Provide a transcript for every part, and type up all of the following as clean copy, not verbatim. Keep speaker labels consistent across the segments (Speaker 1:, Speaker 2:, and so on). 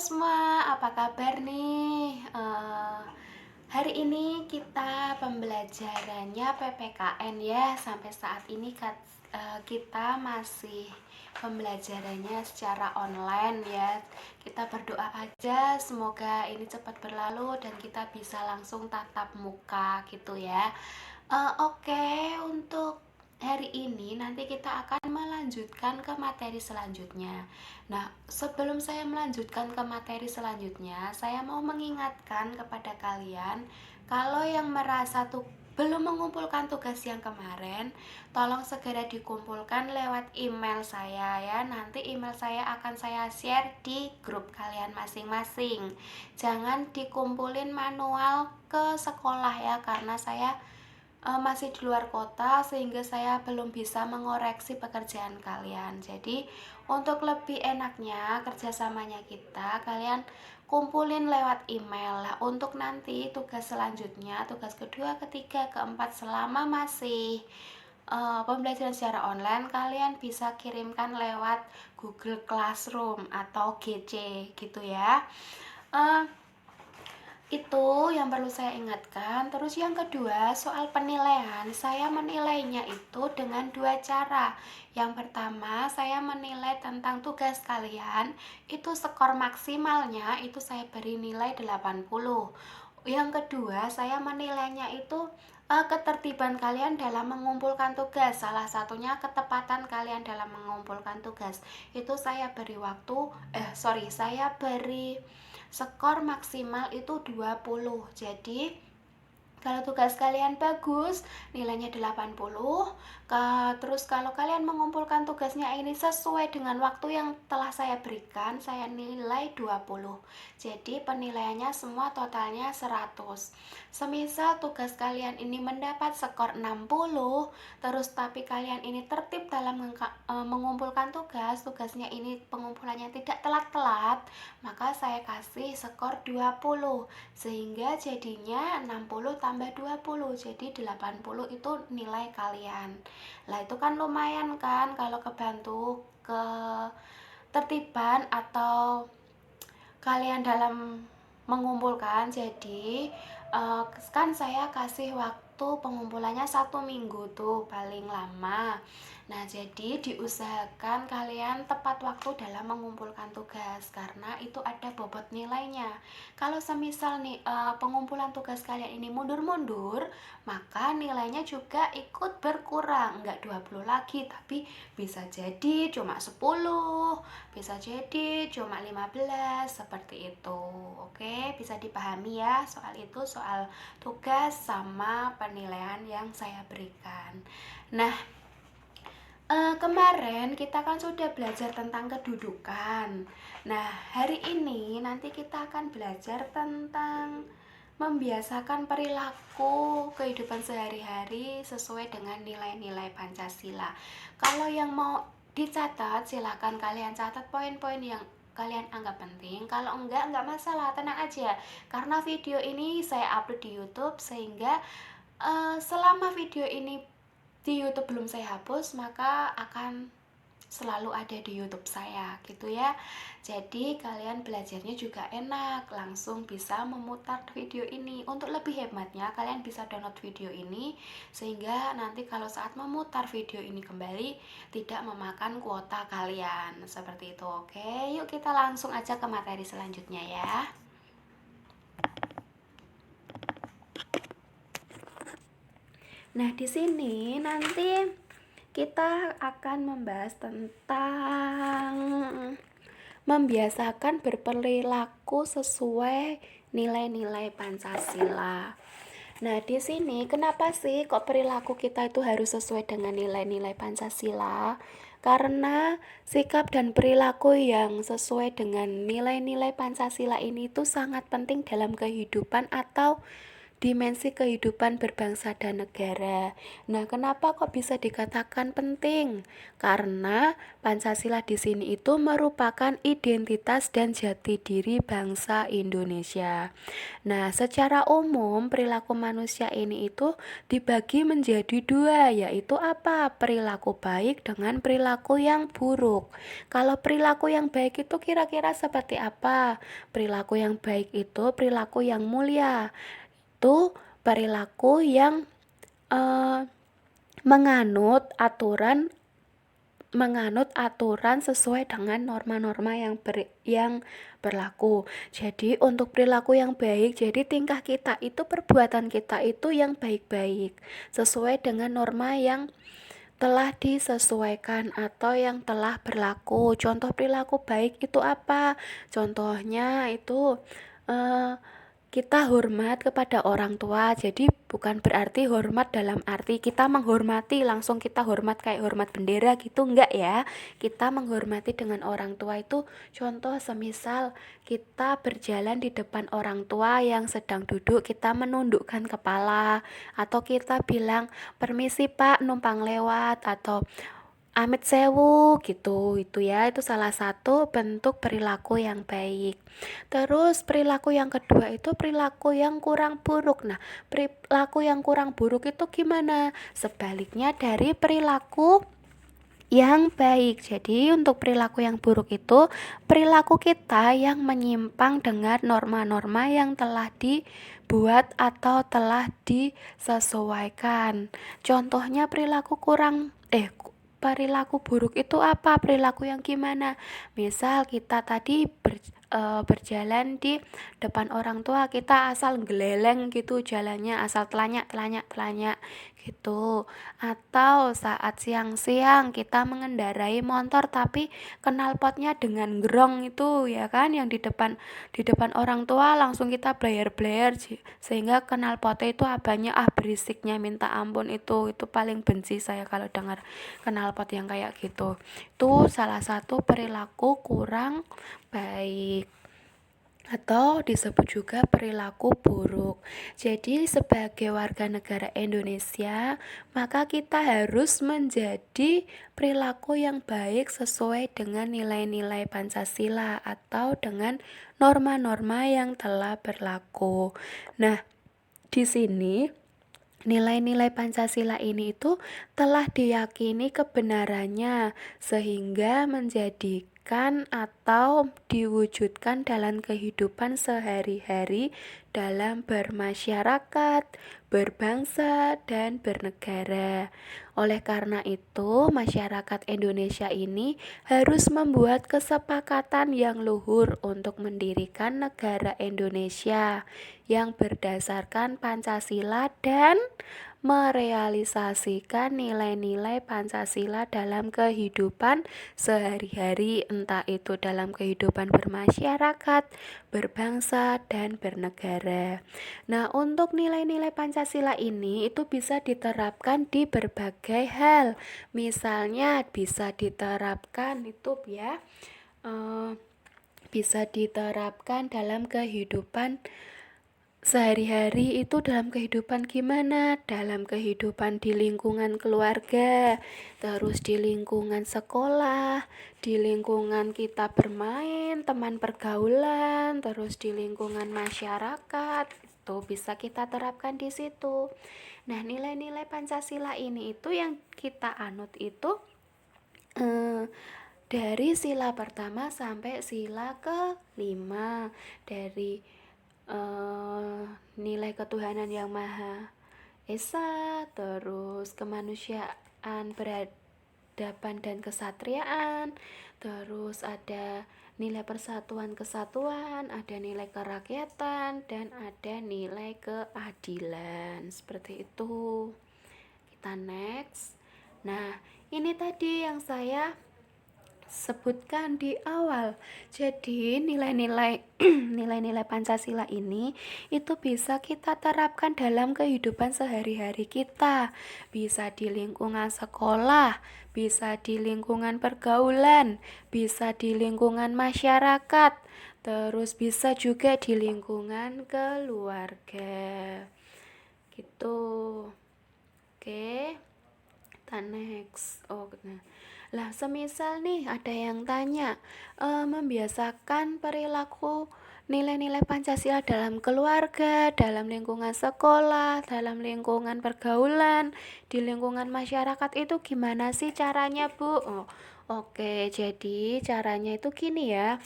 Speaker 1: semua, apa kabar nih? Hari ini kita pembelajarannya PPKN ya. Sampai saat ini kita masih pembelajarannya secara online ya. Kita berdoa aja semoga ini cepat berlalu dan kita bisa langsung tatap muka gitu ya. Oke, untuk hari ini nanti kita akan melanjutkan ke materi selanjutnya. Nah, sebelum saya melanjutkan ke materi selanjutnya, saya mau mengingatkan kepada kalian kalau yang merasa belum mengumpulkan tugas yang kemarin, tolong segera dikumpulkan lewat email saya ya. Nanti email saya akan saya share di grup kalian masing-masing. Jangan dikumpulin manual ke sekolah ya, karena saya masih di luar kota sehingga saya belum bisa mengoreksi pekerjaan kalian. Jadi untuk lebih enaknya kerjasamanya kalian kumpulin lewat email lah. Untuk nanti tugas selanjutnya, tugas kedua, ketiga, keempat, selama masih pembelajaran secara online, kalian bisa kirimkan lewat Google Classroom atau GC gitu ya. Itu yang perlu saya ingatkan. Terus yang kedua, soal penilaian, saya menilainya itu dengan dua cara. Yang pertama, saya menilai tentang tugas kalian, itu skor maksimalnya itu saya beri nilai 80. Yang kedua, saya menilainya itu ketertiban kalian dalam mengumpulkan tugas. Salah satunya ketepatan kalian dalam mengumpulkan tugas. Itu saya beri saya beri skor maksimal itu 20. Jadi kalau tugas kalian bagus, nilainya 80. Terus kalau kalian mengumpulkan tugasnya ini sesuai dengan waktu yang telah saya berikan, saya nilai 20. Jadi penilaiannya semua totalnya 100. Semisal tugas kalian ini mendapat skor 60, terus tapi kalian ini tertib dalam mengumpulkan tugasnya ini pengumpulannya tidak telat-telat, maka saya kasih skor 20. Sehingga jadinya 60 tambah 20, jadi 80 itu nilai kalian. Lah itu kan lumayan kan kalau kebantu ke tertiban atau kalian dalam mengumpulkan. Jadi kan saya kasih waktu pengumpulannya 1 minggu tuh paling lama. Nah, jadi diusahakan kalian tepat waktu dalam mengumpulkan tugas karena itu ada bobot nilainya. Kalau semisal nih pengumpulan tugas kalian ini mundur-mundur, maka nilainya juga ikut berkurang. Enggak 20 lagi, tapi bisa jadi cuma 10, bisa jadi cuma 15, seperti itu. Oke, bisa dipahami ya soal itu, soal tugas sama penilaian yang saya berikan. Nah, kemarin kita kan sudah belajar tentang kedudukan. Nah, hari ini nanti kita akan belajar tentang membiasakan perilaku kehidupan sehari-hari sesuai dengan nilai-nilai Pancasila. Kalau yang mau dicatat, silakan kalian catat poin-poin yang kalian anggap penting. Kalau enggak masalah, tenang aja. Karena video ini saya upload di YouTube, sehingga selama video ini di YouTube belum saya hapus, maka akan selalu ada di YouTube saya gitu ya. Jadi kalian belajarnya juga enak, langsung bisa memutar video ini. Untuk lebih hematnya, kalian bisa download video ini sehingga nanti kalau saat memutar video ini kembali tidak memakan kuota kalian. Seperti itu. Oke, yuk kita langsung aja ke materi selanjutnya ya. Nah, di sini nanti kita akan membahas tentang membiasakan berperilaku sesuai nilai-nilai Pancasila. Nah, di sini kenapa sih kok perilaku kita itu harus sesuai dengan nilai-nilai Pancasila? Karena sikap dan perilaku yang sesuai dengan nilai-nilai Pancasila ini itu sangat penting dalam kehidupan atau dimensi kehidupan berbangsa dan negara. Nah, kenapa kok bisa dikatakan penting? Karena Pancasila di sini itu merupakan identitas dan jati diri bangsa Indonesia. Nah, secara umum perilaku manusia ini itu dibagi menjadi dua, yaitu apa? Perilaku baik dengan perilaku yang buruk. Kalau perilaku yang baik itu kira-kira seperti apa? Perilaku yang baik itu perilaku yang mulia. Itu perilaku yang eh, menganut aturan sesuai dengan norma-norma yang berlaku. Jadi untuk perilaku yang baik, jadi tingkah kita itu, perbuatan kita itu yang baik-baik, sesuai dengan norma yang telah disesuaikan atau yang telah berlaku. Contoh perilaku baik itu apa? Contohnya itu eh, kita hormat kepada orang tua. Jadi bukan berarti hormat dalam arti kita menghormati langsung kita hormat kayak hormat bendera gitu, enggak ya. Kita menghormati dengan orang tua itu contoh semisal kita berjalan di depan orang tua yang sedang duduk, kita menundukkan kepala, atau kita bilang permisi Pak, numpang lewat, atau amit sewu gitu. Itu ya, itu salah satu bentuk perilaku yang baik. Terus perilaku yang kedua itu perilaku yang kurang buruk. Nah, perilaku yang kurang buruk itu gimana? Sebaliknya dari perilaku yang baik. Jadi untuk perilaku yang buruk itu perilaku kita yang menyimpang dengan norma-norma yang telah dibuat atau telah disesuaikan. Contohnya perilaku buruk itu apa? Perilaku yang gimana? Misal kita tadi berjalan di depan orang tua, kita asal geleleng gitu jalannya, asal telanyak gitu. Atau saat siang-siang kita mengendarai motor tapi knalpotnya dengan grong itu ya kan, yang di depan orang tua langsung kita blayer-blayer sehingga knalpotnya itu abangnya berisiknya minta ampun. Itu paling benci saya kalau dengar knalpot yang kayak gitu. Itu salah satu perilaku kurang baik atau disebut juga perilaku buruk. Jadi sebagai warga negara Indonesia, maka kita harus menjadi perilaku yang baik sesuai dengan nilai-nilai Pancasila atau dengan norma-norma yang telah berlaku. Nah, di sini nilai-nilai Pancasila ini itu telah diyakini kebenarannya sehingga menjadikan atau diwujudkan dalam kehidupan sehari-hari dalam bermasyarakat, berbangsa, dan bernegara. Oleh karena itu, masyarakat Indonesia ini harus membuat kesepakatan yang luhur untuk mendirikan negara Indonesia yang berdasarkan Pancasila dan merealisasikan nilai-nilai Pancasila dalam kehidupan sehari-hari, entah itu dalam kehidupan bermasyarakat, berbangsa, dan bernegara. Nah, untuk nilai-nilai Pancasila ini itu bisa diterapkan di berbagai hal. Misalnya bisa diterapkan itu ya, bisa diterapkan dalam kehidupan sehari-hari. Itu dalam kehidupan gimana? Dalam kehidupan di lingkungan keluarga, terus di lingkungan sekolah, di lingkungan kita bermain, teman pergaulan, terus di lingkungan masyarakat. Itu bisa kita terapkan di situ. Nah, nilai-nilai Pancasila ini itu yang kita anut itu dari sila pertama sampai sila ke-5, dari nilai ketuhanan yang maha esa, terus kemanusiaan, peradaban dan kesatriaan, terus ada nilai persatuan kesatuan, ada nilai kerakyatan, dan ada nilai keadilan. Seperti itu. Kita next. Nah, ini tadi yang saya sebutkan di awal. Jadi nilai-nilai nilai-nilai Pancasila ini itu bisa kita terapkan dalam kehidupan sehari-hari kita. Bisa di lingkungan sekolah, bisa di lingkungan pergaulan, bisa di lingkungan masyarakat, terus bisa juga di lingkungan keluarga. gitu. Oke, kita next. Lah, semisal nih ada yang tanya, membiasakan perilaku nilai-nilai Pancasila dalam keluarga, dalam lingkungan sekolah, dalam lingkungan pergaulan, di lingkungan masyarakat itu gimana sih caranya, Bu? Oke, jadi caranya itu gini ya.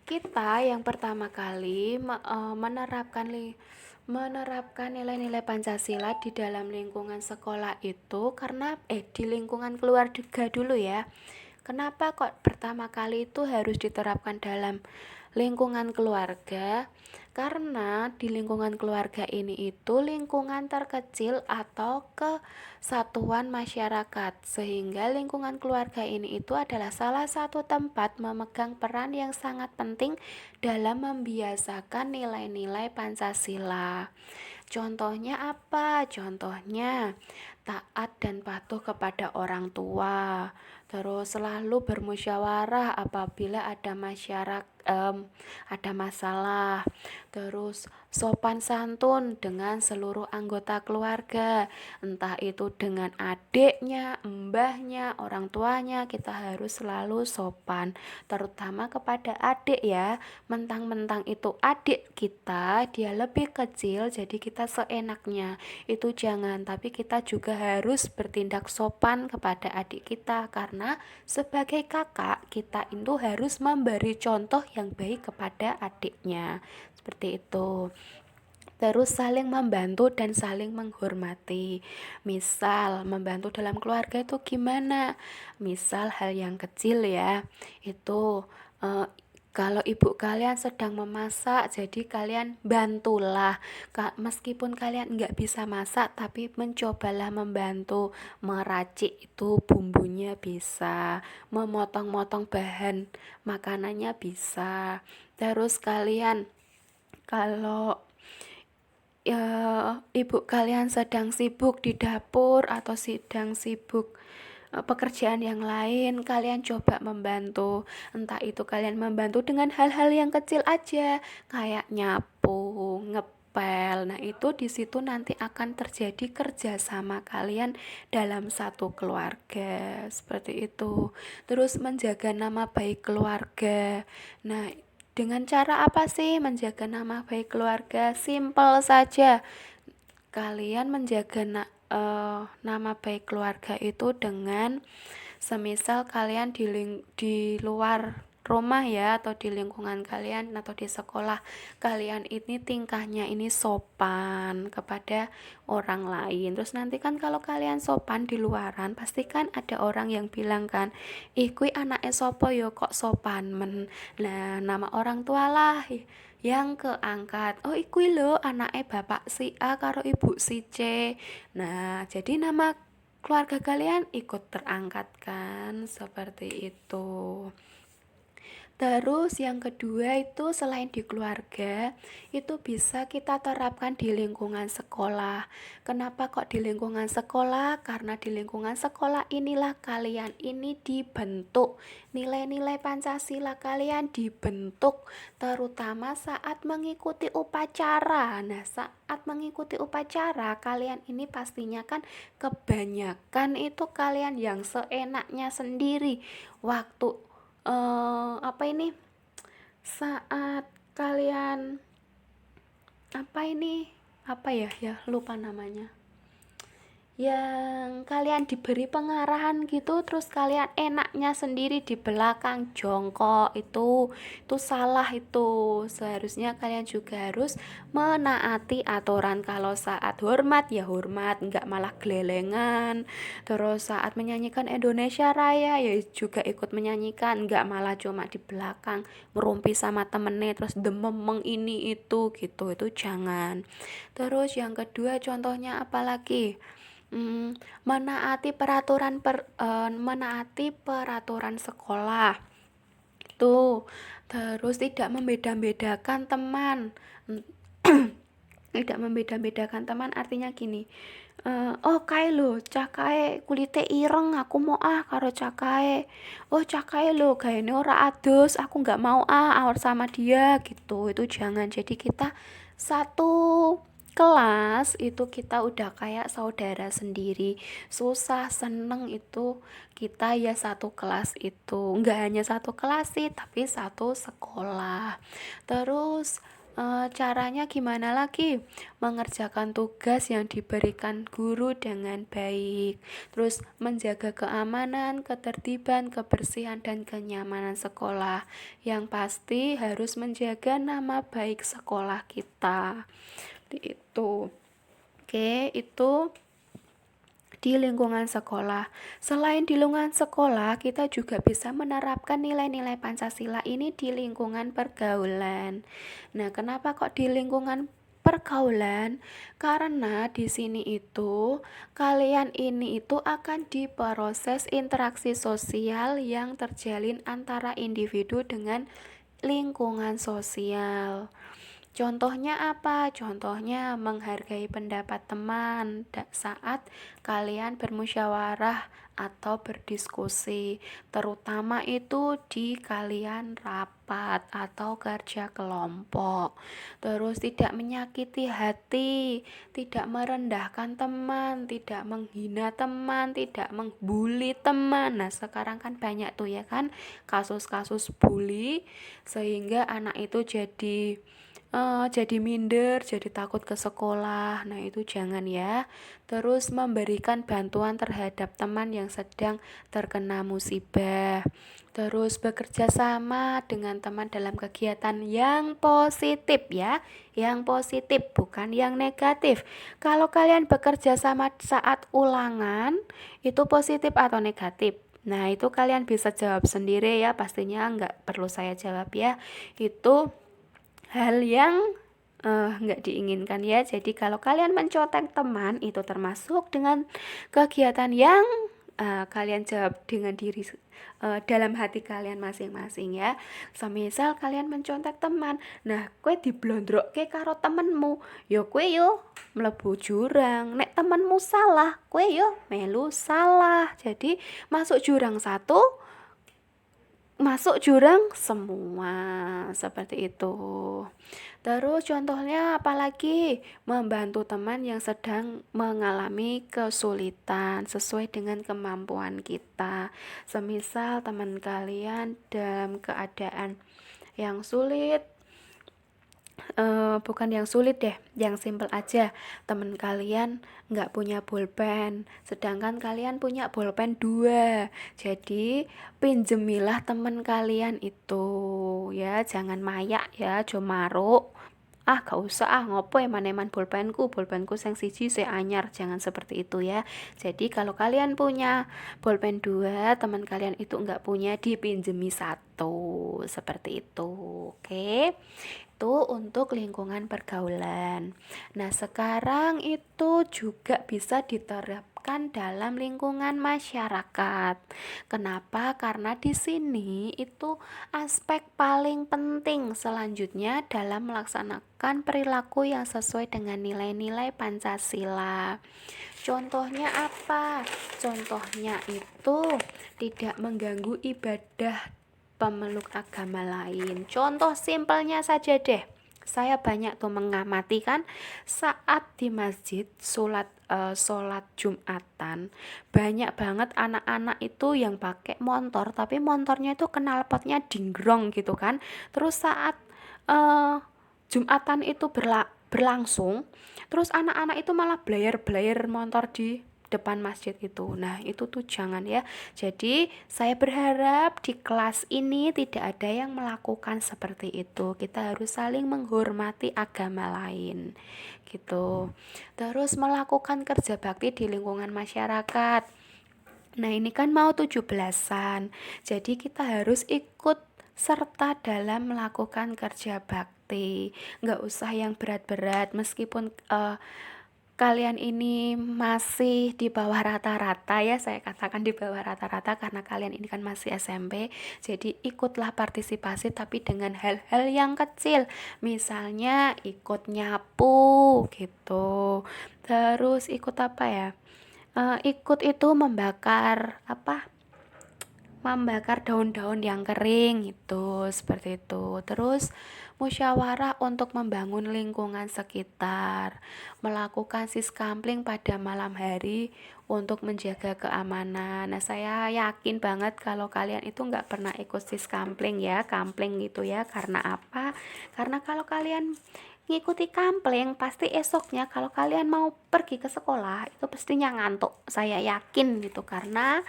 Speaker 1: Kita yang pertama kali menerapkan nilai-nilai Pancasila di dalam lingkungan sekolah itu karena di lingkungan keluarga dulu ya. Kenapa kok pertama kali itu harus diterapkan dalam lingkungan keluarga? Karena di lingkungan keluarga ini itu lingkungan terkecil atau kesatuan masyarakat, sehingga lingkungan keluarga ini itu adalah salah satu tempat memegang peran yang sangat penting dalam membiasakan nilai-nilai Pancasila. Contohnya apa? Contohnya taat dan patuh kepada orang tua, terus selalu bermusyawarah apabila ada masalah, terus sopan santun dengan seluruh anggota keluarga, entah itu dengan adiknya, mbahnya, orang tuanya, kita harus selalu sopan, terutama kepada adik ya. Mentang-mentang itu adik kita, dia lebih kecil, jadi kita seenaknya itu jangan, tapi kita juga harus bertindak sopan kepada adik kita, karena sebagai kakak kita itu harus memberi contoh yang baik kepada adiknya, seperti itu. Terus saling membantu dan saling menghormati. Misal membantu dalam keluarga itu gimana? Misal hal yang kecil ya, itu kalau ibu kalian sedang memasak, jadi kalian bantulah. Meskipun kalian nggak bisa masak, tapi mencobalah membantu. Meracik itu bumbunya bisa, memotong-motong bahan makanannya bisa. Terus kalian kalau ibu kalian sedang sibuk di dapur atau sedang sibuk pekerjaan yang lain, kalian coba membantu. Entah itu kalian membantu dengan hal-hal yang kecil aja, kayak nyapu, ngepel. Nah, itu di situ nanti akan terjadi kerjasama kalian dalam satu keluarga, seperti itu. Terus menjaga nama baik keluarga. Nah, dengan cara apa sih menjaga nama baik keluarga? Simple saja. Kalian menjaga nama baik keluarga itu dengan semisal kalian di luar rumah ya, atau di lingkungan kalian atau di sekolah kalian ini tingkahnya ini sopan kepada orang lain. Terus nanti kan kalau kalian sopan di luaran, pasti kan ada orang yang bilang kan, ih kui anaknya sopo yo kok sopan men. Nah, nama orang tua lah yang keangkat. Oh, iku lho anaknya bapak si A karo ibu si C. Nah, jadi nama keluarga kalian ikut terangkat kan, seperti itu. Terus yang kedua itu selain di keluarga, itu bisa kita terapkan di lingkungan sekolah. Kenapa kok di lingkungan sekolah? Karena di lingkungan sekolah inilah kalian ini dibentuk. Nilai-nilai Pancasila kalian dibentuk terutama saat mengikuti upacara. Nah, saat mengikuti upacara kalian ini pastinya kan kebanyakan itu kalian yang seenaknya sendiri. Waktu apa ini, saat kalian apa ini, apa ya lupa namanya, yang kalian diberi pengarahan gitu, terus kalian enaknya sendiri di belakang jongkok, itu salah. Itu seharusnya kalian juga harus menaati aturan. Kalau saat hormat ya hormat, nggak malah gelelengan. Terus saat menyanyikan Indonesia Raya ya juga ikut menyanyikan, nggak malah cuma di belakang ngerumpi sama temennya terus dememeng ini itu gitu, itu jangan. Terus yang kedua contohnya apalagi, menaati peraturan sekolah itu. Terus tidak membeda-bedakan teman. Tidak membeda-bedakan teman artinya gini, oh kae lo cakae kulite ireng, aku mau karo cakae. Oh cakae lo gaene ora adus, aku nggak mau awar sama dia gitu. Itu jangan. Jadi kita satu kelas itu kita udah kayak saudara sendiri. Susah seneng itu kita ya satu kelas itu. Nggak hanya satu kelas sih, tapi satu sekolah. Terus caranya gimana lagi? Mengerjakan tugas yang diberikan guru dengan baik. Terus menjaga keamanan, ketertiban, kebersihan, dan kenyamanan sekolah. Yang pasti harus menjaga nama baik sekolah kita. Itu. Oke, itu di lingkungan sekolah. Selain di lingkungan sekolah, kita juga bisa menerapkan nilai-nilai Pancasila ini di lingkungan pergaulan. Nah, kenapa kok di lingkungan pergaulan? Karena di sini itu kalian ini itu akan diproses interaksi sosial yang terjalin antara individu dengan lingkungan sosial. Contohnya apa? Contohnya menghargai pendapat teman saat kalian bermusyawarah atau berdiskusi, terutama itu di kalian rapat atau kerja kelompok. Terus tidak menyakiti hati, tidak merendahkan teman, tidak menghina teman, tidak membuli teman. Nah, sekarang kan banyak tuh ya kan kasus-kasus bully sehingga anak itu jadi minder, jadi takut ke sekolah. Nah, itu jangan ya. Terus memberikan bantuan terhadap teman yang sedang terkena musibah. Terus bekerja sama dengan teman dalam kegiatan yang positif ya. Yang positif, bukan yang negatif. Kalau kalian bekerja sama saat ulangan, itu positif atau negatif? Nah, itu kalian bisa jawab sendiri ya. Pastinya nggak perlu saya jawab ya. Itu hal yang nggak diinginkan ya. Jadi kalau kalian mencontek teman itu termasuk dengan kegiatan yang kalian jawab dengan diri dalam hati kalian masing-masing ya. Semisal kalian mencontek teman, nah kue diblondrokke karo temenmu, yo kue yo mlebu jurang. Nek temenmu salah, kue yo melu salah. Jadi masuk jurang satu, masuk jurang semua, seperti itu. Terus contohnya apalagi membantu teman yang sedang mengalami kesulitan sesuai dengan kemampuan kita. Semisal teman kalian dalam keadaan yang sulit, bukan yang sulit deh, yang simple aja. Temen kalian nggak punya bolpen, sedangkan kalian punya bolpen 2. Jadi pinjemilah temen kalian itu ya, jangan mayak ya, jomaruk. Ah, gak usah ngopo eman-eman bolpenku sing siji se anyar, jangan seperti itu ya. Jadi kalau kalian punya bolpen 2, teman kalian itu nggak punya, dipinjemi satu, seperti itu. Oke, itu untuk lingkungan pergaulan. Nah, sekarang itu juga bisa diterapkan dalam lingkungan masyarakat. Kenapa? Karena di sini itu aspek paling penting selanjutnya dalam melaksanakan perilaku yang sesuai dengan nilai-nilai Pancasila. Contohnya apa? Contohnya itu tidak mengganggu ibadah pemeluk agama lain. Contoh simpelnya saja deh. Saya banyak tuh mengamati kan saat di masjid sholat Jumatan, banyak banget anak-anak itu yang pakai motor, tapi motornya itu knalpotnya dinggrong gitu kan. Terus saat uh, Jumatan itu berlangsung, terus anak-anak itu malah blayar-blayar motor di depan masjid itu. Nah, itu tuh jangan ya. Jadi, saya berharap di kelas ini tidak ada yang melakukan seperti itu. Kita harus saling menghormati agama lain. Gitu. Terus melakukan kerja bakti di lingkungan masyarakat. Nah, ini kan mau 17-an. Jadi, kita harus ikut serta dalam melakukan kerja bakti. Nggak usah yang berat-berat, meskipun kalian ini masih di bawah rata-rata ya, saya katakan di bawah rata-rata karena kalian ini kan masih SMP. Jadi ikutlah partisipasi tapi dengan hal-hal yang kecil, misalnya ikut nyapu gitu. Terus ikut apa ya, ikut itu membakar daun-daun yang kering itu, seperti itu. Terus musyawarah untuk membangun lingkungan sekitar, melakukan siskampling pada malam hari untuk menjaga keamanan. Nah, saya yakin banget kalau kalian itu nggak pernah ikut siskampling ya, kampling gitu ya. Karena apa? Karena kalau kalian ngikuti kampling, pasti esoknya kalau kalian mau pergi ke sekolah itu pastinya ngantuk. Saya yakin gitu, karena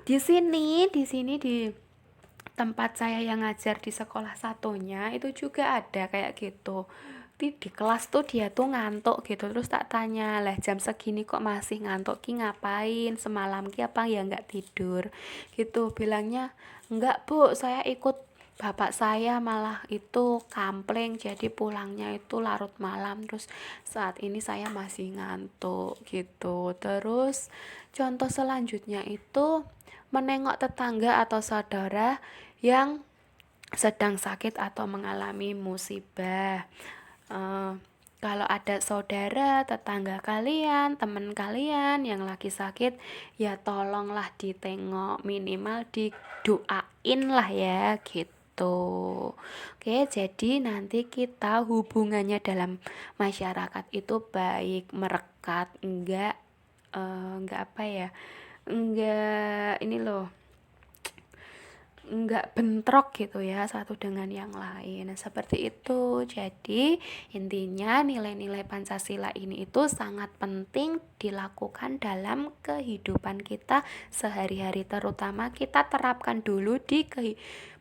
Speaker 1: di tempat saya yang ngajar di sekolah satunya itu juga ada kayak gitu. Di kelas tuh dia tuh ngantuk gitu, terus tak tanya, lah jam segini kok masih ngantuk, ki ngapain semalam ki, apa ya nggak tidur gitu. Bilangnya, enggak bu, saya ikut bapak saya malah itu kampling, jadi pulangnya itu larut malam, terus saat ini saya masih ngantuk gitu. Terus contoh selanjutnya itu menengok tetangga atau saudara yang sedang sakit atau mengalami musibah. Eh, Kalau ada saudara, tetangga kalian, teman kalian yang lagi sakit, ya tolonglah ditengok, minimal didoain lah ya gitu. Oke, jadi nanti kita hubungannya dalam masyarakat itu baik, merekat, enggak apa ya, enggak ini loh, enggak bentrok gitu ya satu dengan yang lain. Nah, seperti itu. Jadi intinya nilai-nilai Pancasila ini itu sangat penting dilakukan dalam kehidupan kita sehari-hari, terutama kita terapkan dulu di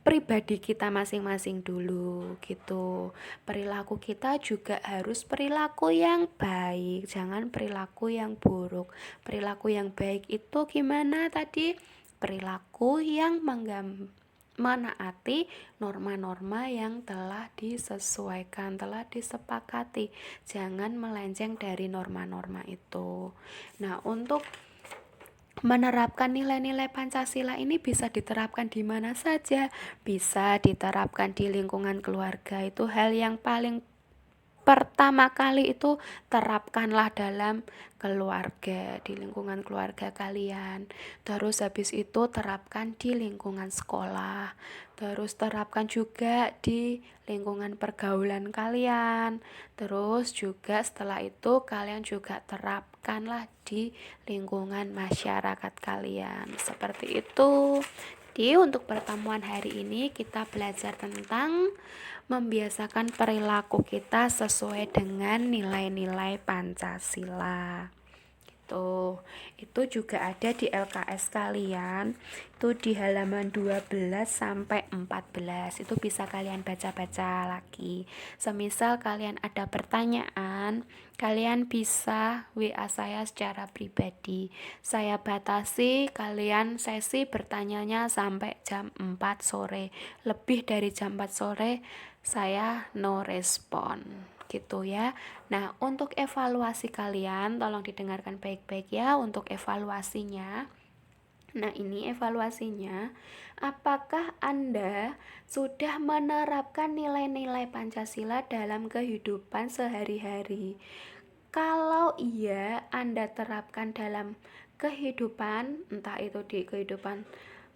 Speaker 1: pribadi kita masing-masing dulu gitu. Perilaku kita juga harus perilaku yang baik, jangan perilaku yang buruk. Perilaku yang baik itu gimana tadi? Perilaku yang menaati norma-norma yang telah disesuaikan, telah disepakati. Jangan melenceng dari norma-norma itu. Nah, untuk menerapkan nilai-nilai Pancasila ini bisa diterapkan di mana saja. Bisa diterapkan di lingkungan keluarga, itu hal yang paling pertama kali itu terapkanlah dalam keluarga, di lingkungan keluarga kalian. Terus habis itu terapkan di lingkungan sekolah. Terus terapkan juga di lingkungan pergaulan kalian. Terus juga setelah itu kalian juga terapkanlah di lingkungan masyarakat kalian. Seperti itu. Jadi untuk pertemuan hari ini kita belajar tentang membiasakan perilaku kita sesuai dengan nilai-nilai Pancasila. Itu juga ada di LKS kalian. Itu di halaman 12 sampai 14. Itu bisa kalian baca-baca lagi. Semisal kalian ada pertanyaan, kalian bisa WA saya secara pribadi. Saya batasi kalian sesi bertanyanya sampai jam 4 sore. Lebih dari jam 4 sore saya no respon gitu ya. Nah, untuk evaluasi kalian tolong didengarkan baik-baik ya untuk evaluasinya. Nah, ini evaluasinya. Apakah Anda sudah menerapkan nilai-nilai Pancasila dalam kehidupan sehari-hari? Kalau iya, Anda terapkan dalam kehidupan, entah itu di kehidupan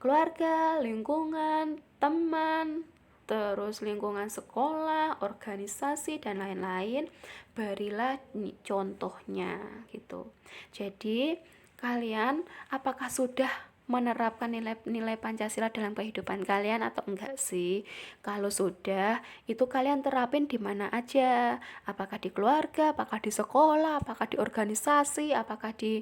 Speaker 1: keluarga, lingkungan, teman, terus lingkungan sekolah, organisasi, dan lain-lain, berilah contohnya gitu. Jadi kalian apakah sudah menerapkan nilai-nilai Pancasila dalam kehidupan kalian atau enggak sih? Kalau sudah, itu kalian terapin di mana aja? Apakah di keluarga, apakah di sekolah, apakah di organisasi, apakah di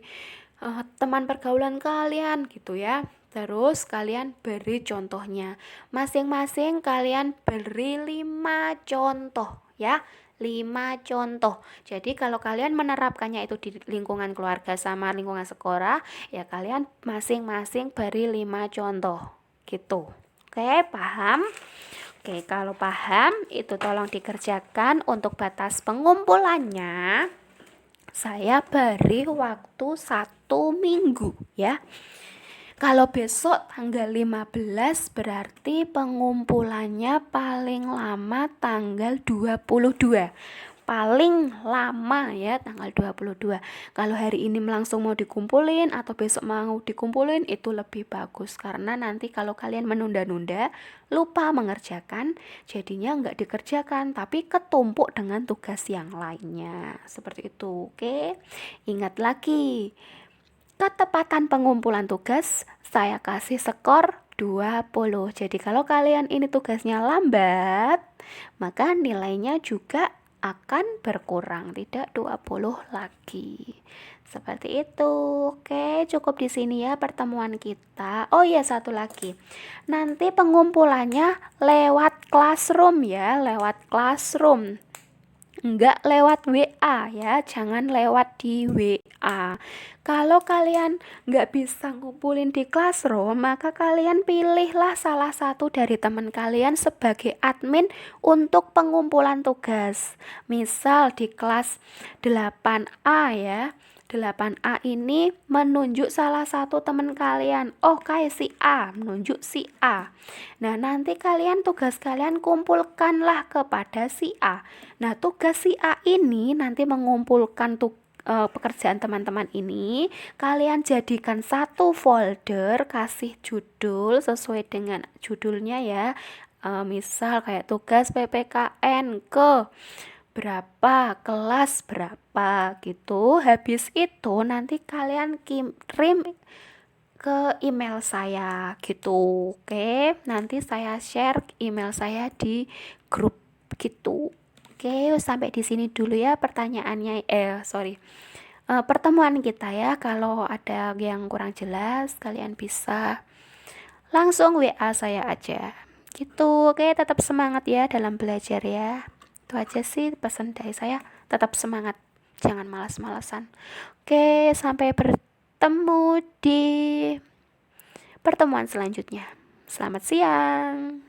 Speaker 1: teman pergaulan kalian gitu ya. Terus kalian beri contohnya. Masing-masing kalian beri 5 contoh ya. 5 contoh. Jadi kalau kalian menerapkannya itu di lingkungan keluarga sama lingkungan sekolah, ya kalian masing-masing beri 5 contoh gitu. Oke, paham? Oke, kalau paham itu tolong dikerjakan. Untuk batas pengumpulannya saya beri waktu 1 minggu ya. Kalau besok tanggal 15 berarti pengumpulannya paling lama tanggal 22. paling lama ya tanggal 22. Kalau hari ini langsung mau dikumpulin atau besok mau dikumpulin itu lebih bagus, karena nanti kalau kalian menunda-nunda lupa mengerjakan, jadinya nggak dikerjakan tapi ketumpuk dengan tugas yang lainnya seperti itu. Oke, ingat lagi, ketepatan pengumpulan tugas saya kasih skor 20. Jadi kalau kalian ini tugasnya lambat, maka nilainya juga akan berkurang, tidak 20 lagi. Seperti itu. Oke, cukup di sini ya pertemuan kita. Oh iya, satu lagi. Nanti pengumpulannya lewat Classroom ya, lewat Classroom. Enggak lewat WA ya, jangan lewat di WA. Kalau kalian nggak bisa ngumpulin di Classroom, maka kalian pilihlah salah satu dari teman kalian sebagai admin untuk pengumpulan tugas. Misal di kelas 8A ya, 8A ini menunjuk salah satu teman kalian. Oh, kayak si A, menunjuk si A. Nah, nanti kalian tugas kalian kumpulkanlah kepada si A. Nah, tugas si A ini nanti mengumpulkan pekerjaan teman-teman ini, kalian jadikan satu folder, kasih judul sesuai dengan judulnya ya. Misal kayak tugas PPKN ke berapa, kelas berapa gitu. Habis itu nanti kalian kirim ke email saya gitu. Oke, nanti saya share email saya di grup gitu. Oke, sampai di sini dulu ya pertanyaannya. Pertemuan kita ya. Kalau ada yang kurang jelas, kalian bisa langsung WA saya aja. Gitu. Oke, tetap semangat ya dalam belajar ya. Itu aja sih pesan dari saya. Tetap semangat. Jangan malas-malasan. Oke, sampai bertemu di pertemuan selanjutnya. Selamat siang.